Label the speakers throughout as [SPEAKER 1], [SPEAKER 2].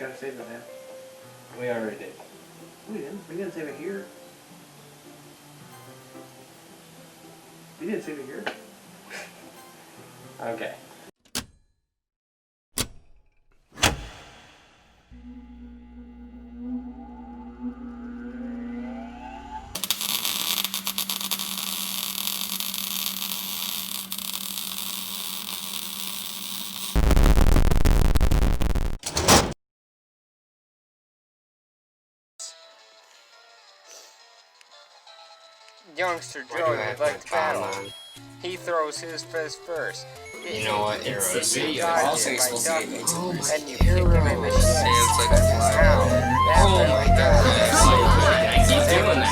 [SPEAKER 1] Gotta save it, man.
[SPEAKER 2] We already did.
[SPEAKER 1] We didn't. We didn't save it here. We didn't save it here.
[SPEAKER 2] Okay.
[SPEAKER 3] Youngster Joey would like to battle. He throws his fist first.
[SPEAKER 4] You know what? It's a video.
[SPEAKER 3] Dodge
[SPEAKER 4] Also,
[SPEAKER 3] it
[SPEAKER 4] you're
[SPEAKER 3] by
[SPEAKER 4] supposed to
[SPEAKER 3] ducking,
[SPEAKER 4] get YouTube.
[SPEAKER 3] and you kick him in the shin.
[SPEAKER 4] Stands like a flag.
[SPEAKER 3] Ow, that
[SPEAKER 4] Oh
[SPEAKER 3] really
[SPEAKER 4] my god.
[SPEAKER 3] hurt.
[SPEAKER 4] I keep doing that.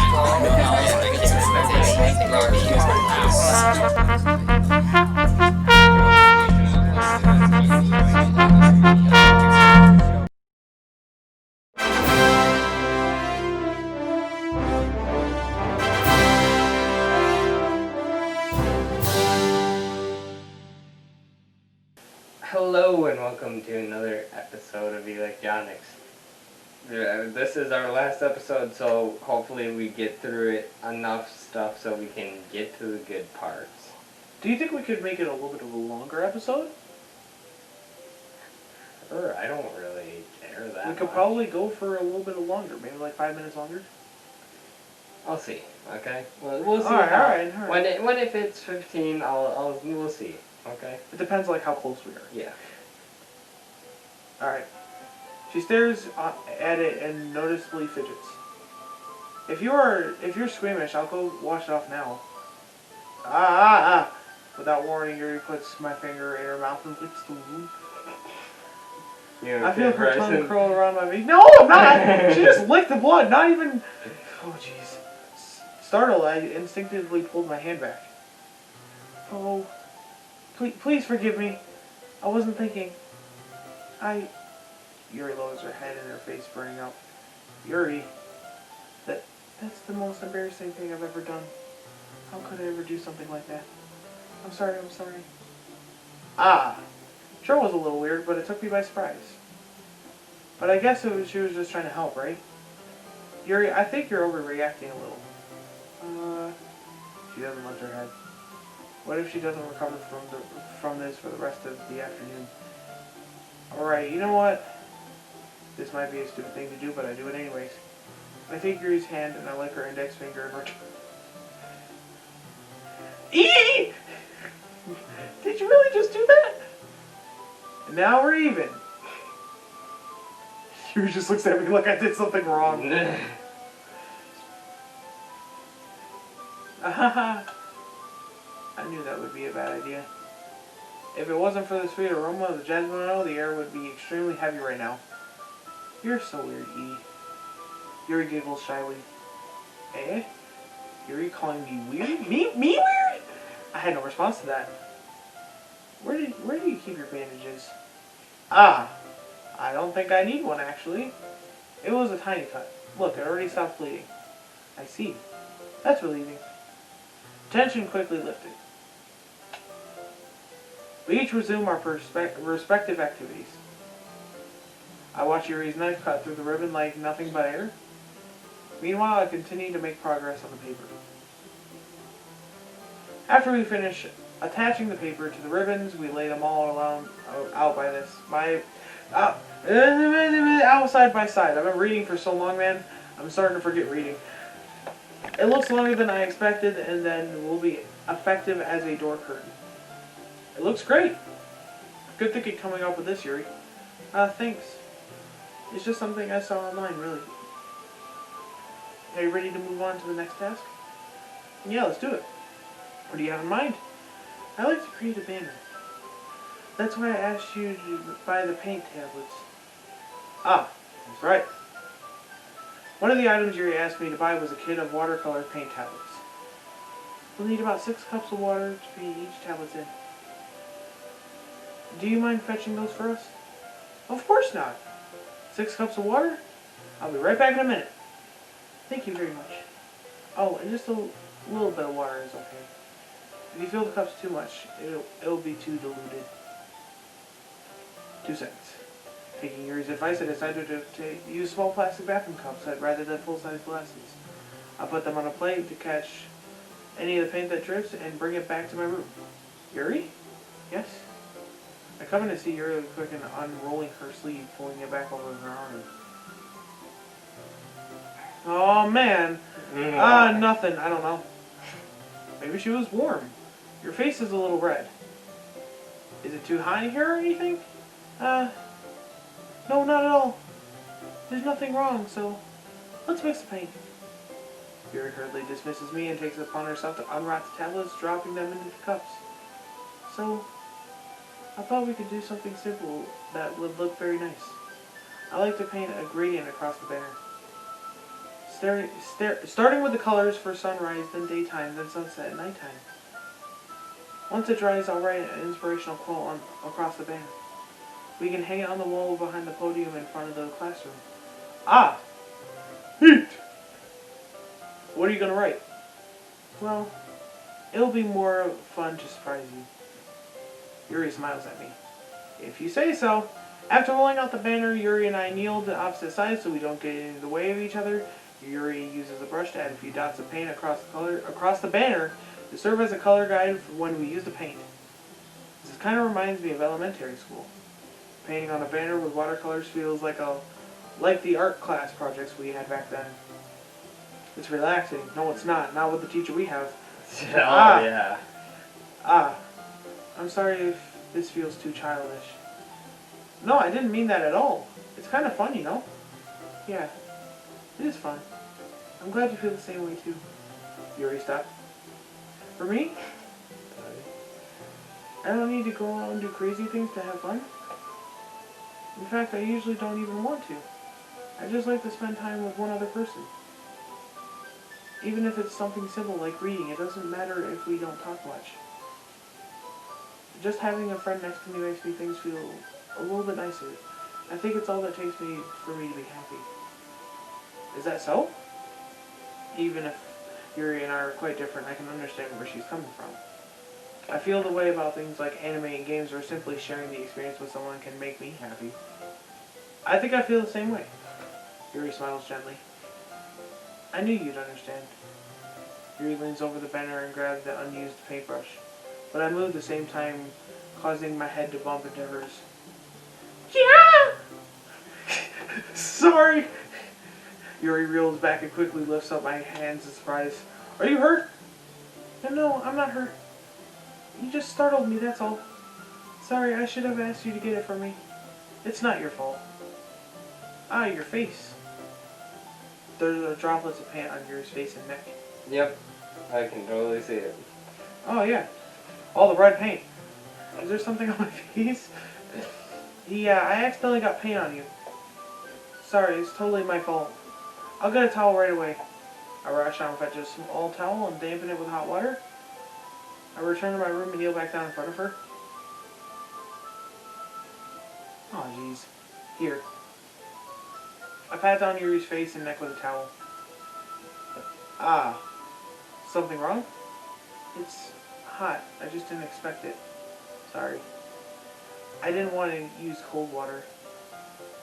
[SPEAKER 2] Hello and welcome to another episode of Elecjonics. This is our last episode, so hopefully we get through it enough stuff so we can get to the good parts.
[SPEAKER 1] Do you think we could make it a little bit of a longer episode?
[SPEAKER 2] Sure, I don't really care that
[SPEAKER 1] We could
[SPEAKER 2] much.
[SPEAKER 1] probably go for a little bit longer, maybe like 5 minutes longer.
[SPEAKER 2] I'll see. Okay, we'll see.
[SPEAKER 1] Alright.
[SPEAKER 2] When it fits 15, we'll see. Okay.
[SPEAKER 1] It depends like how close we are.
[SPEAKER 2] Yeah.
[SPEAKER 1] Alright. She stares at it and noticeably fidgets. If you're squeamish, I'll go wash it off now. Without warning, Yuri puts my finger in her mouth and licks the wound. I feel her tongue curl around my face. No, I'm not! She just licked the blood, not even... Oh, jeez. Startled, I instinctively pulled my hand back. Oh, please forgive me. I wasn't thinking. Yuri lowers her head and her face burning up. Yuri, that's the most embarrassing thing I've ever done. How could I ever do something like that? I'm sorry. Sure was a little weird, but it took me by surprise. But I guess she was just trying to help, right? Yuri, I think you're overreacting a little. She doesn't lift her head. What if she doesn't recover from this for the rest of the afternoon? Alright, you know what? This might be a stupid thing to do, but I do it anyways. I take Yuri's hand and I lick her index finger in return. Eee! Did you really just do that? And now we're even. Yuri just looks at me like I did something wrong. I knew that would be a bad idea. If it wasn't for the sweet aroma of the jasmine oil, the air would be extremely heavy right now. You're so weird, Edie. Yuri giggles shyly. Eh? Yuri calling me weird? Me weird? I had no response to that. Where do you keep your bandages? I don't think I need one actually. It was a tiny cut. Look, it already stopped bleeding. I see. That's relieving. Tension quickly lifted. We each resume our respective activities. I watch Yuri's knife cut through the ribbon like nothing but air. Meanwhile, I continue to make progress on the paper. After we finish attaching the paper to the ribbons, we lay them all out by this. Out side by side. I've been reading for so long, man. I'm starting to forget reading. It looks longer than I expected, and then will be effective as a door curtain. It looks great. Good thinking coming up with this, Yuri. Thanks. It's just something I saw online, really. Are you ready to move on to the next task? Yeah, let's do it. What do you have in mind? I like to create a banner. That's why I asked you to buy the paint tablets. That's right. One of the items Yuri asked me to buy was a kit of watercolor paint tablets. We'll need about 6 cups of water to paint each tablet in. Do you mind fetching those for us? Of course not. 6 cups of water? I'll be right back in a minute. Thank you very much. Oh, and just a little bit of water is okay. If you fill the cups too much, it'll be too diluted. 2 seconds. Taking Yuri's advice, I decided to use small plastic bathroom cups rather than full-size glasses. I put them on a plate to catch any of the paint that drips and bring it back to my room. Yuri? Yes? I come in to see Yuri quick and unrolling her sleeve, pulling it back over her arm. Oh man! Nothing. I don't know. Maybe she was warm. Your face is a little red. Is it too hot in here or anything? No, not at all. There's nothing wrong, so let's mix the paint. Yuri hurriedly dismisses me and takes it upon herself to unwrap the tablets, dropping them into the cups. So, I thought we could do something simple that would look very nice. I like to paint a gradient across the banner. Starting with the colors for sunrise, then daytime, then sunset, and nighttime. Once it dries, I'll write an inspirational quote across the banner. We can hang it on the wall behind the podium in front of the classroom. Ah! Heat! What are you going to write? Well, it'll be more fun to surprise you. Yuri smiles at me. If you say so. After rolling out the banner, Yuri and I kneel to opposite sides so we don't get in the way of each other. Yuri uses a brush to add a few dots of paint across the banner to serve as a color guide for when we use the paint. This kind of reminds me of elementary school. Painting on a banner with watercolors feels like the art class projects we had back then. It's relaxing. No, it's not. Not with the teacher we have.
[SPEAKER 2] Yeah.
[SPEAKER 1] I'm sorry if this feels too childish. No, I didn't mean that at all. It's kind of fun, you know? Yeah, it is fun. I'm glad you feel the same way too. Yuri stopped. For me? I don't need to go out and do crazy things to have fun. In fact, I usually don't even want to. I just like to spend time with one other person. Even if it's something simple like reading, it doesn't matter if we don't talk much. Just having a friend next to me makes me things feel a little bit nicer. I think it's all that takes for me to be happy. Is that so? Even if Yuri and I are quite different, I can understand where she's coming from. I feel the way about things like anime and games or simply sharing the experience with someone can make me happy. I think I feel the same way. Yuri smiles gently. I knew you'd understand. Yuri leans over the banner and grabs the unused paintbrush, but I moved at the same time, causing my head to bump into hers. Yeah! Sorry! Yuri reels back and quickly lifts up my hands in surprise. Are you hurt? No, I'm not hurt. You just startled me, that's all. Sorry, I should have asked you to get it for me. It's not your fault. Ah, your face. There's droplets of paint on Yuri's face and neck.
[SPEAKER 2] Yep, I can totally see it.
[SPEAKER 1] Oh yeah, all the red paint. Is there something on my face? Yeah, I accidentally got paint on you. Sorry, it's totally my fault. I'll get a towel right away. I rush out and fetch a small towel and dampen it with hot water. I return to my room and kneel back down in front of her. Oh jeez. Here. I pat down Yuri's face and neck with a towel. Ah. Something wrong? It's hot. I just didn't expect it. Sorry. I didn't want to use cold water.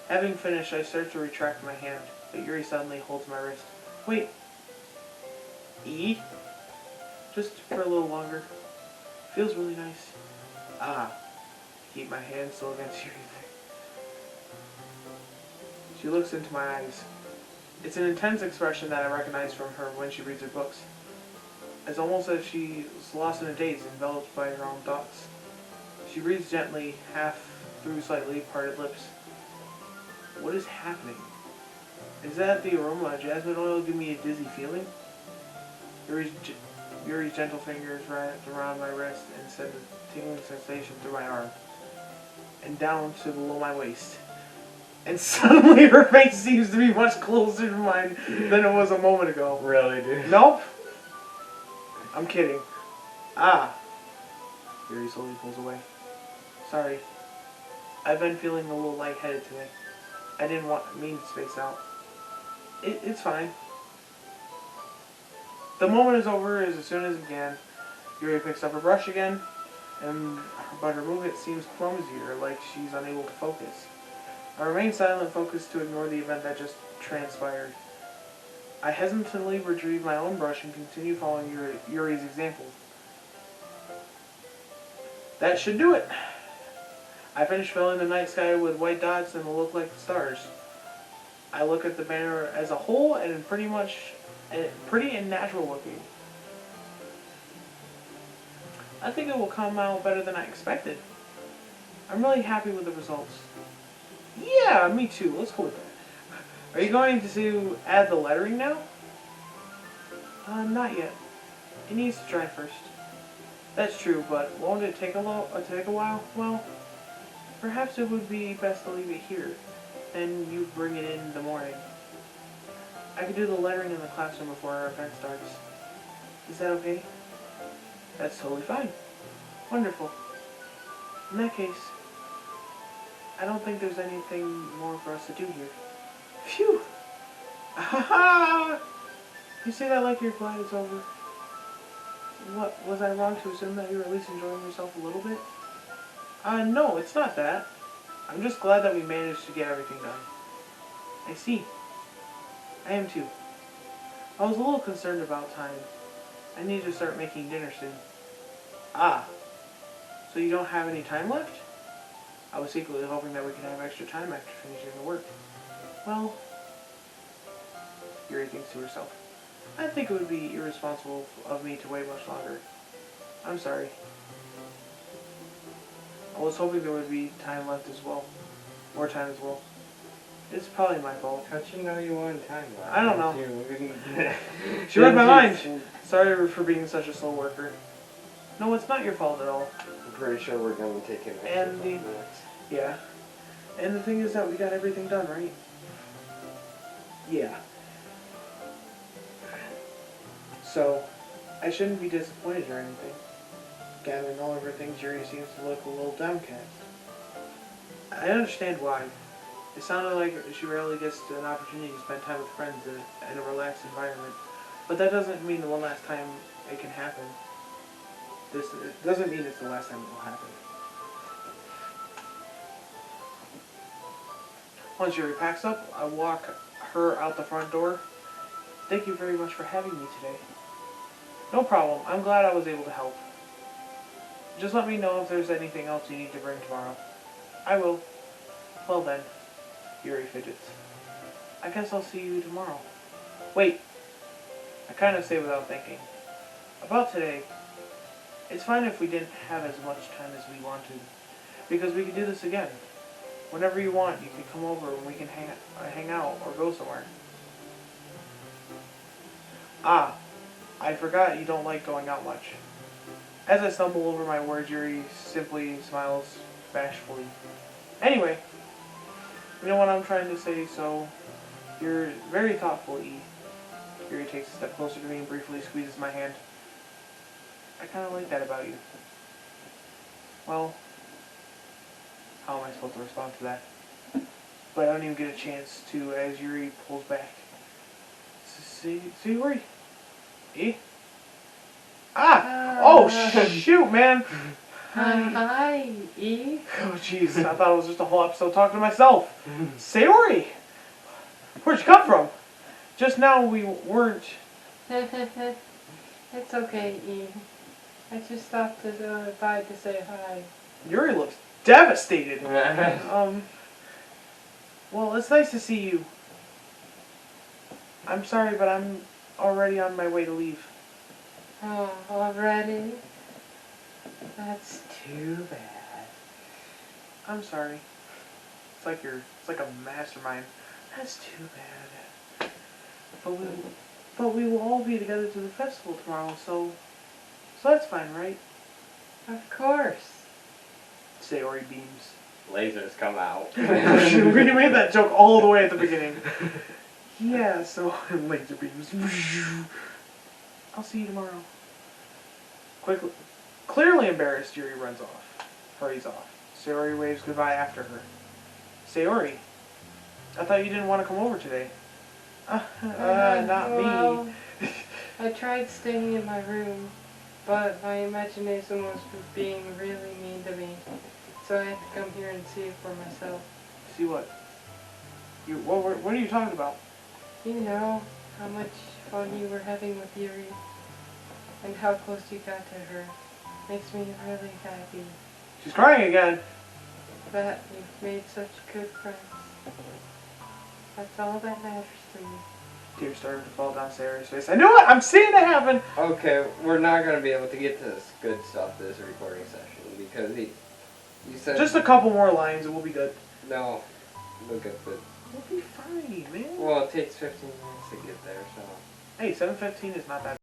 [SPEAKER 1] Having finished, I start to retract my hand, but Yuri suddenly holds my wrist. Wait. E? Just for a little longer. Feels really nice. Ah. Keep my hand still against Yuri's neck. She looks into my eyes. It's an intense expression that I recognize from her when she reads her books. It's almost as if she's lost in a daze, enveloped by her own thoughts. She breathes gently, half through slightly parted lips. What is happening? Is that the aroma of jasmine oil giving me a dizzy feeling? Yuri's gentle fingers wrapped around my wrist and sent a tingling sensation through my arm and down to below my waist. And suddenly her face seems to be much closer to mine than it was a moment ago.
[SPEAKER 2] Really, dude?
[SPEAKER 1] Nope. I'm kidding. Ah. Yuri slowly pulls away. Sorry. I've been feeling a little lightheaded today. I didn't mean to space out. It's fine. The moment is over as soon as it began. Yuri picks up her brush again, but her movement seems clumsier, like she's unable to focus. I remain silent, focused to ignore the event that just transpired. I hesitantly retrieve my own brush and continue following Yuri's example. That should do it. I finish filling the night sky with white dots and look like the stars. I look at the banner as a whole and pretty and natural looking. I think it will come out better than I expected. I'm really happy with the results. Yeah, me too. Let's go with that. Are you going to add the lettering now? Not yet. It needs to dry first. That's true, but won't it take a while? Well, perhaps it would be best to leave it here. Then you bring it in the morning. I could do the lettering in the classroom before our event starts. Is that okay? That's totally fine. Wonderful. In that case, I don't think there's anything more for us to do here. Phew! You say that like you're glad it's over. What, was I wrong to assume that you were at least enjoying yourself a little bit? No, it's not that. I'm just glad that we managed to get everything done. I see. I am too. I was a little concerned about time. I need to start making dinner soon. Ah. So you don't have any time left? I was secretly hoping that we could have extra time after finishing the work. Well, Yuri thinks to herself. I think it would be irresponsible of me to wait much longer. I'm sorry. I was hoping there would be time left as well. More time as well. It's probably my fault.
[SPEAKER 2] How'd you know you wanted time left?
[SPEAKER 1] I don't know. She read my mind. Sorry for being such a slow worker. No, it's not your fault at all.
[SPEAKER 2] I'm pretty sure we're going to take it
[SPEAKER 1] And yeah. And the thing is that we got everything done, right? Yeah. So, I shouldn't be disappointed or anything. Gathering all of her things, Yuri seems to look a little downcast. I understand why. It sounded like she rarely gets an opportunity to spend time with friends in a relaxed environment. But that doesn't mean the one last time it can happen. It doesn't mean it's the last time it will happen. Once Yuri packs up, I walk her out the front door. Thank you very much for having me today. No problem. I'm glad I was able to help. Just let me know if there's anything else you need to bring tomorrow. I will. Well then. Yuri fidgets. I guess I'll see you tomorrow. Wait. I kind of say without thinking. About today. It's fine if we didn't have as much time as we wanted. Because we can do this again. Whenever you want, you can come over and we can hang out or go somewhere. Ah. I forgot you don't like going out much. As I stumble over my words, Yuri simply smiles bashfully. Anyway, you know what I'm trying to say, so you're very thoughtful, E. Yuri takes a step closer to me and briefly squeezes my hand. I kind of like that about you. Well, how am I supposed to respond to that? But I don't even get a chance to as Yuri pulls back. See, Yuri? E? Ah! Oh, shoot, man!
[SPEAKER 5] Hi, E.
[SPEAKER 1] Oh, jeez. I thought it was just a whole episode talking to myself. Sayori! Where'd you come from? Just now we weren't...
[SPEAKER 5] It's okay, E. I just stopped by to say hi.
[SPEAKER 1] Yuri looks devastated. Well, it's nice to see you. I'm sorry, but I'm already on my way to leave.
[SPEAKER 5] Oh, already? That's too bad.
[SPEAKER 1] I'm sorry. It's like a mastermind. That's too bad. But we will all be together to the festival tomorrow, so that's fine, right?
[SPEAKER 5] Of course.
[SPEAKER 1] Sayori beams.
[SPEAKER 2] Lasers come out.
[SPEAKER 1] We made that joke all the way at the beginning. Yeah, so laser beams. I'll see you tomorrow. Quickly, clearly embarrassed, Yuri hurries off. Sayori waves goodbye after her. Sayori, I thought you didn't want to come over today. Not
[SPEAKER 5] well,
[SPEAKER 1] me.
[SPEAKER 5] I tried staying in my room, but my imagination was being really mean to me. So I had to come here and see it for myself.
[SPEAKER 1] See what? What are you talking about?
[SPEAKER 5] You know how much fun you were having with Yuri and how close you got to her. Makes me really happy
[SPEAKER 1] She's crying again.
[SPEAKER 5] that you've made such good friends. That's all that matters to me.
[SPEAKER 1] Tears started to fall down Sarah's face. I knew it! I'm seeing it happen!
[SPEAKER 2] Okay, we're not gonna be able to get to this good stuff this recording session because you said
[SPEAKER 1] Just a couple more lines and we'll be good.
[SPEAKER 2] no. Look at the.
[SPEAKER 1] We'll be fine, man.
[SPEAKER 2] Well, it takes 15 minutes to get there, so.
[SPEAKER 1] Hey, 7:15 is not that